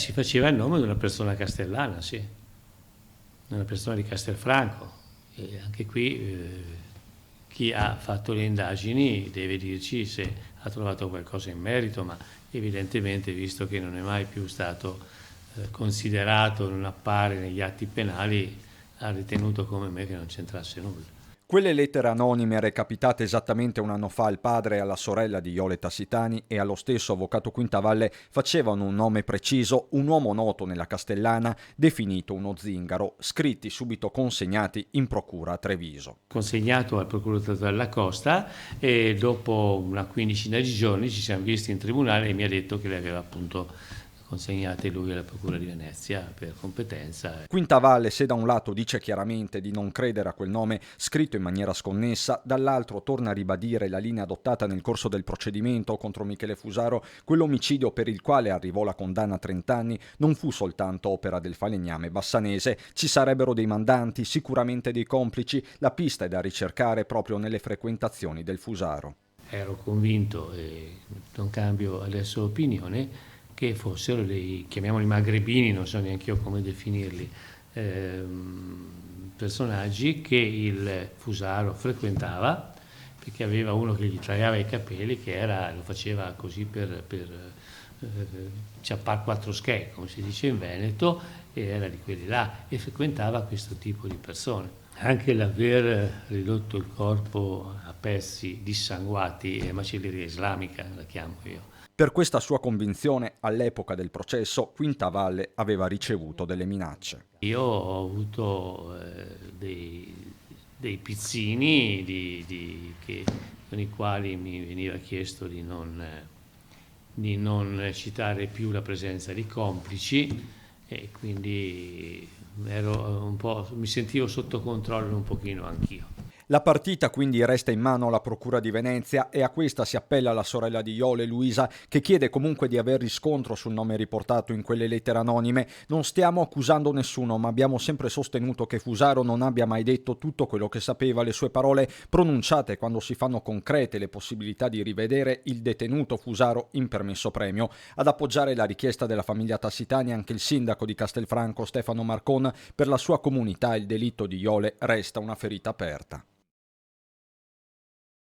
si faceva il nome di una persona castellana, sì, di una persona di Castelfranco. E anche qui chi ha fatto le indagini deve dirci se ha trovato qualcosa in merito, ma evidentemente, visto che non è mai più stato considerato, non appare negli atti penali, ha ritenuto come me che non c'entrasse nulla. Quelle lettere anonime recapitate esattamente un anno fa al padre e alla sorella di Jole Tassitani e allo stesso avvocato Quintavalle facevano un nome preciso, un uomo noto nella Castellana, definito uno zingaro, scritti subito consegnati in procura a Treviso. Consegnato al procuratore della Costa e dopo una quindicina di giorni ci siamo visti in tribunale e mi ha detto che le aveva appunto consegnate lui alla Procura di Venezia per competenza. Quintavalle, se da un lato dice chiaramente di non credere a quel nome scritto in maniera sconnessa, dall'altro torna a ribadire la linea adottata nel corso del procedimento contro Michele Fusaro, quell'omicidio per il quale arrivò la condanna a 30 anni non fu soltanto opera del falegname bassanese, ci sarebbero dei mandanti, sicuramente dei complici, la pista è da ricercare proprio nelle frequentazioni del Fusaro. Ero convinto, e non cambio adesso opinione, che fossero dei, chiamiamoli magrebini, non so neanche io come definirli, personaggi che il Fusaro frequentava, perché aveva uno che gli tagliava i capelli, che era, lo faceva così per ciappar quattro schè, come si dice in Veneto, e era di quelli là, e frequentava questo tipo di persone. Anche l'aver ridotto il corpo a pezzi dissanguati è macelleria islamica, la chiamo io. Per questa sua convinzione, all'epoca del processo, Quintavalle aveva ricevuto delle minacce. Io ho avuto dei pizzini con i quali mi veniva chiesto di non citare più la presenza di complici e quindi mi sentivo sotto controllo un pochino anch'io. La partita quindi resta in mano alla Procura di Venezia e a questa si appella la sorella di Jole, Luisa, che chiede comunque di aver riscontro sul nome riportato in quelle lettere anonime. Non stiamo accusando nessuno, ma abbiamo sempre sostenuto che Fusaro non abbia mai detto tutto quello che sapeva. Le sue parole pronunciate quando si fanno concrete le possibilità di rivedere il detenuto Fusaro in permesso premio. Ad appoggiare la richiesta della famiglia Tassitani anche il sindaco di Castelfranco, Stefano Marcon. Per la sua comunità il delitto di Jole resta una ferita aperta.